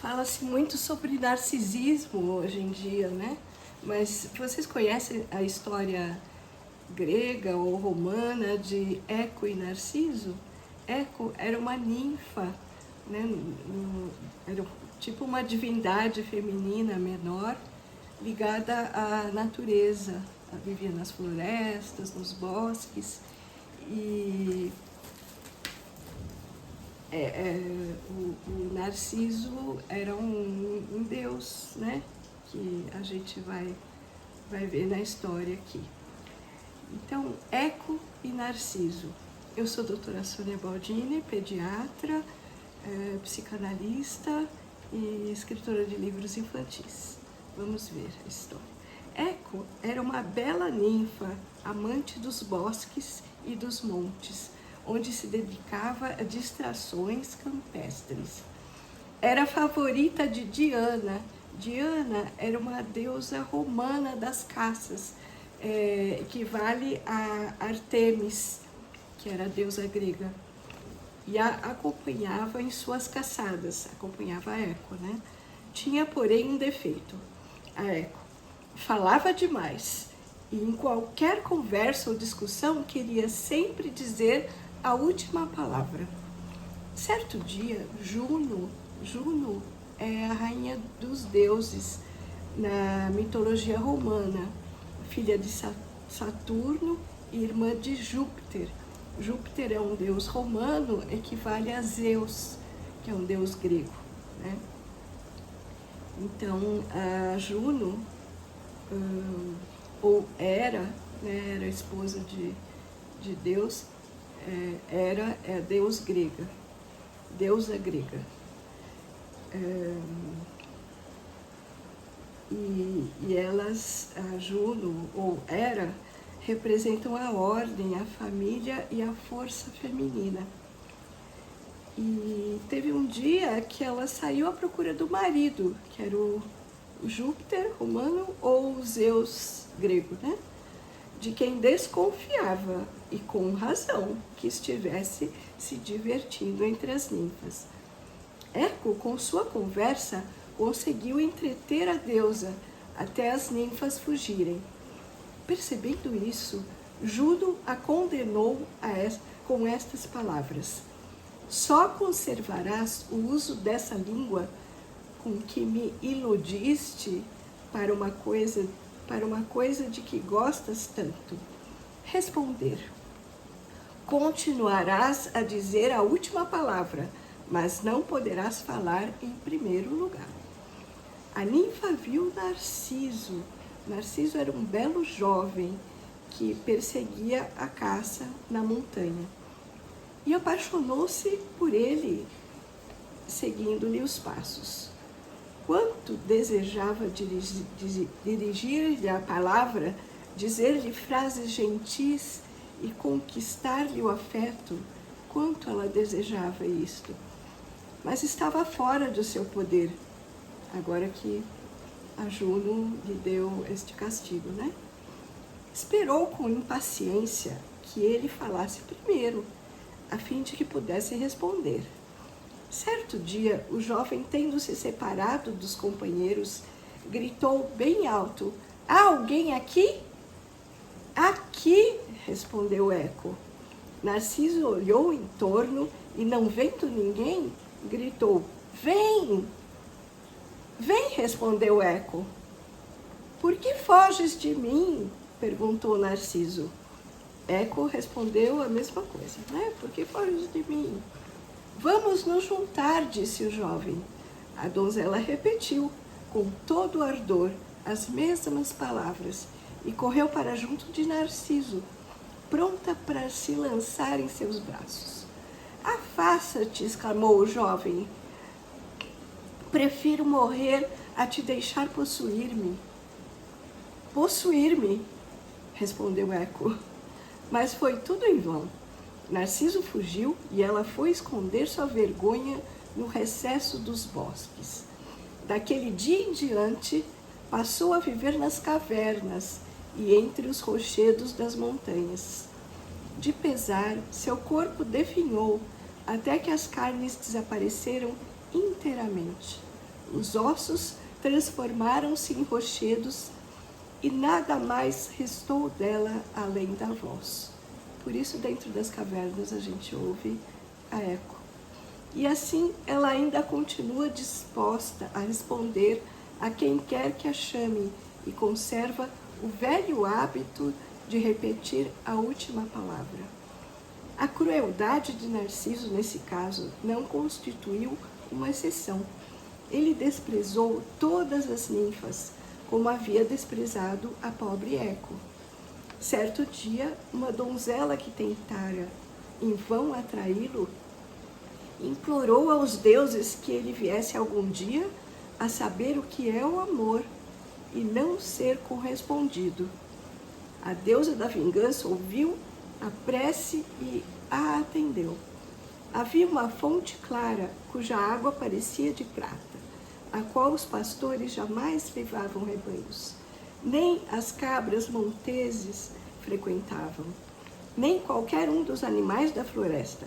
Fala-se muito sobre narcisismo hoje em dia, né? Mas vocês conhecem a história grega ou romana de Eco e Narciso? Eco era uma ninfa, né? Era tipo uma divindade feminina menor ligada à natureza. Ela vivia nas florestas, nos bosques e o Narciso era um deus, né? Que a gente vai ver na história aqui. Então, Eco e Narciso. Eu sou a doutora Sônia Baldini, pediatra, psicanalista e escritora de livros infantis. Vamos ver a história. Eco era uma bela ninfa, amante dos bosques e dos montes, onde se dedicava a distrações campestres. Era favorita de Diana. Diana era uma deusa romana das caças, equivale a Artemis, que era a deusa grega, e a acompanhava em suas caçadas, acompanhava a Eco, né? Tinha, porém, um defeito. A Eco falava demais e em qualquer conversa ou discussão queria sempre dizer a última palavra. Certo dia, Juno é a rainha dos deuses na mitologia romana, filha de Saturno e irmã de Júpiter. Júpiter é um deus romano, equivale a Zeus, que é um deus grego, né? Então, a Juno, ou Hera, né, era esposa de Deus, Hera é a deusa grega. E elas, a Juno ou Hera, representam a ordem, a família e a força feminina. E teve um dia que ela saiu à procura do marido, que era o Júpiter romano ou o Zeus grego, né? De quem desconfiava, e com razão, que estivesse se divertindo entre as ninfas. Eco, com sua conversa, conseguiu entreter a deusa até as ninfas fugirem. Percebendo isso, Juno a condenou com estas palavras: só conservarás o uso dessa língua com que me iludiste para uma coisa de que gostas tanto. Responder: continuarás a dizer a última palavra, mas não poderás falar em primeiro lugar. A ninfa viu Narciso. Narciso era um belo jovem que perseguia a caça na montanha. E apaixonou-se por ele, seguindo-lhe os passos. Quanto desejava dirigir-lhe a palavra, dizer-lhe frases gentis e conquistar-lhe o afeto, quanto ela desejava isto. Mas estava fora do seu poder, agora que a Juno lhe deu este castigo, né? Esperou com impaciência que ele falasse primeiro, a fim de que pudesse responder. Certo dia, o jovem, tendo se separado dos companheiros, gritou bem alto: há alguém aqui? Aqui, respondeu Eco. Narciso olhou em torno e, não vendo ninguém, gritou: vem! Vem, respondeu Eco. Por que foges de mim? Perguntou Narciso. Eco respondeu a mesma coisa, né? Por que foges de mim? Vamos nos juntar, disse o jovem. A donzela repetiu, com todo o ardor, as mesmas palavras e correu para junto de Narciso, pronta para se lançar em seus braços. Afasta-te, exclamou o jovem. Prefiro morrer a te deixar possuir-me. Possuir-me, respondeu Eco. Mas foi tudo em vão. Narciso fugiu e ela foi esconder sua vergonha no recesso dos bosques. Daquele dia em diante, passou a viver nas cavernas e entre os rochedos das montanhas. De pesar, seu corpo definhou até que as carnes desapareceram inteiramente. Os ossos transformaram-se em rochedos e nada mais restou dela além da voz. Por isso, dentro das cavernas, a gente ouve a eco. E assim, ela ainda continua disposta a responder a quem quer que a chame e conserva o velho hábito de repetir a última palavra. A crueldade de Narciso, nesse caso, não constituiu uma exceção. Ele desprezou todas as ninfas, como havia desprezado a pobre Eco. Certo dia, uma donzela que tentara em vão atraí-lo, implorou aos deuses que ele viesse algum dia a saber o que é o amor e não ser correspondido. A deusa da vingança ouviu a prece e a atendeu. Havia uma fonte clara, cuja água parecia de prata, a qual os pastores jamais levavam rebanhos. Nem as cabras monteses frequentavam, nem qualquer um dos animais da floresta.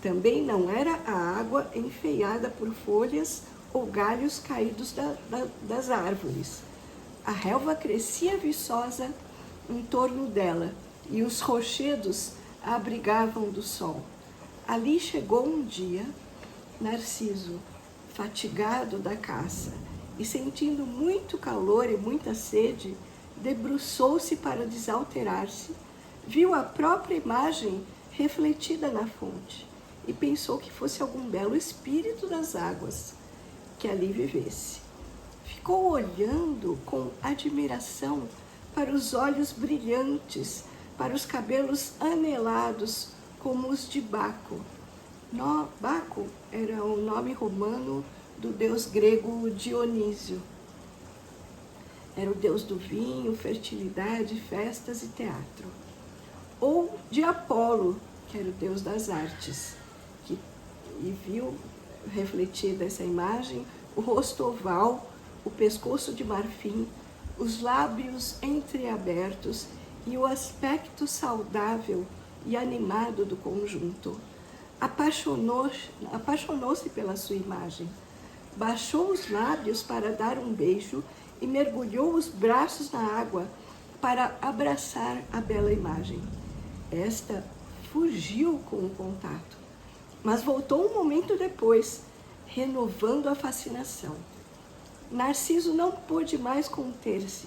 Também não era a água enfeiada por folhas ou galhos caídos das árvores. A relva crescia viçosa em torno dela, e os rochedos a abrigavam do sol. Ali chegou um dia Narciso, fatigado da caça e sentindo muito calor e muita sede, debruçou-se para desalterar-se, viu a própria imagem refletida na fonte e pensou que fosse algum belo espírito das águas que ali vivesse. Ficou olhando com admiração para os olhos brilhantes, para os cabelos anelados como os de Baco. Baco era o nome romano do deus grego Dionísio. Era o deus do vinho, fertilidade, festas e teatro. Ou de Apolo, que era o deus das artes, e viu refletida essa imagem o rosto oval, o pescoço de marfim, os lábios entreabertos e o aspecto saudável e animado do conjunto. Apaixonou-se pela sua imagem, baixou os lábios para dar um beijo e mergulhou os braços na água para abraçar a bela imagem. Esta fugiu com o contato, mas voltou um momento depois, renovando a fascinação. Narciso não pôde mais conter-se,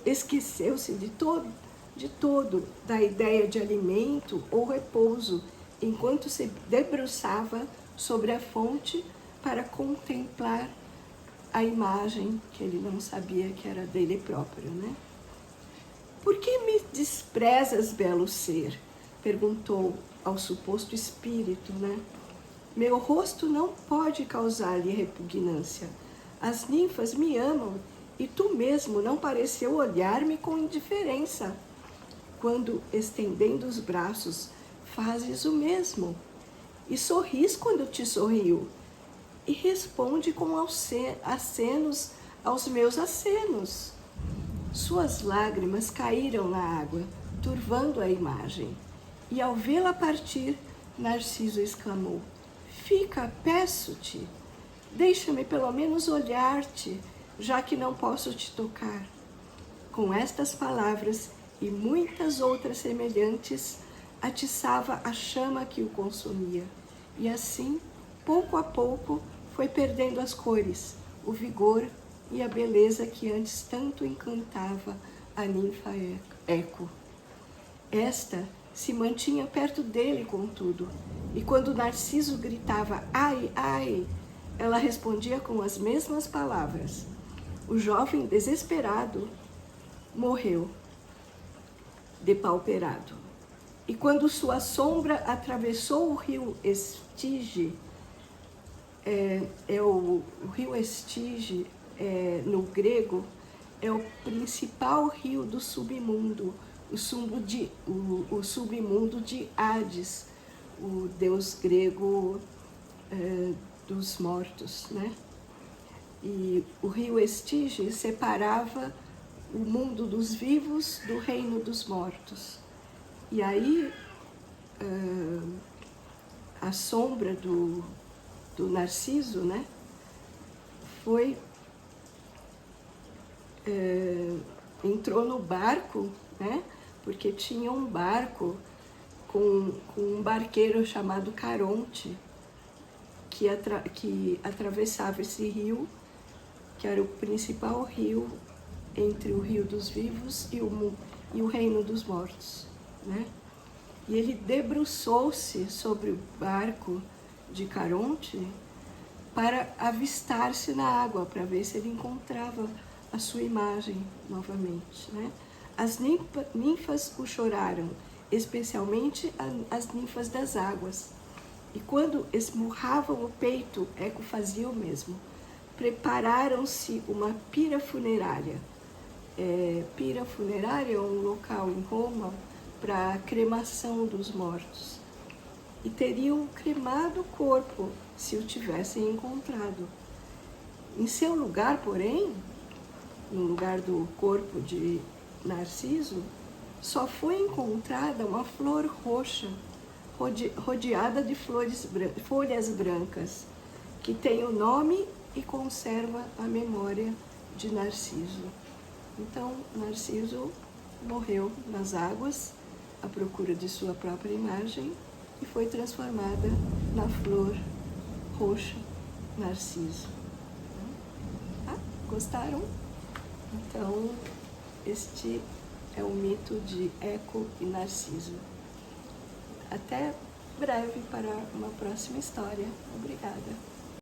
esqueceu-se de todo da ideia de alimento ou repouso, enquanto se debruçava sobre a fonte para contemplar a imagem que ele não sabia que era dele próprio, né? Por que me desprezas, belo ser? Perguntou ao suposto espírito, né? Meu rosto não pode causar-lhe repugnância. As ninfas me amam e tu mesmo não pareceu olhar-me com indiferença, quando, estendendo os braços, fazes o mesmo. E sorris quando te sorrio, e responde com acenos aos meus acenos. Suas lágrimas caíram na água, turvando a imagem. E ao vê-la partir, Narciso exclamou: Fica, peço-te, deixa-me pelo menos olhar-te, já que não posso te tocar. Com estas palavras e muitas outras semelhantes, atiçava a chama que o consumia. E assim, pouco a pouco, foi perdendo as cores, o vigor e a beleza que antes tanto encantava a ninfa Eco. Esta se mantinha perto dele, contudo, e quando Narciso gritava "ai, ai", ela respondia com as mesmas palavras. O jovem, desesperado, morreu, depauperado. E quando sua sombra atravessou o rio Estige, o rio Estige, no grego, é o principal rio do submundo, o submundo de Hades, o deus grego dos mortos, né? E o rio Estige separava o mundo dos vivos do reino dos mortos. E aí a sombra do Narciso, né, entrou no barco, né? Porque tinha um barco com um barqueiro chamado Caronte, que atravessava esse rio, que era o principal rio entre o Rio dos Vivos e o Reino dos Mortos, né? E ele debruçou-se sobre o barco de Caronte para avistar-se na água, para ver se ele encontrava a sua imagem novamente, né? As ninfas o choraram, especialmente as ninfas das águas. E quando esmurravam o peito, Eco fazia o mesmo. Prepararam-se uma pira funerária. Pira funerária é um local em Roma para a cremação dos mortos. E teriam cremado o corpo se o tivessem encontrado. Em seu lugar, porém, no lugar do corpo de Narciso, só foi encontrada uma flor roxa, rodeada de folhas brancas, que tem o nome e conserva a memória de Narciso. Então, Narciso morreu nas águas à procura de sua própria imagem e foi transformada na flor roxa Narciso. Gostaram? Então, este é o mito de Eco e Narciso. Até breve para uma próxima história. Obrigada.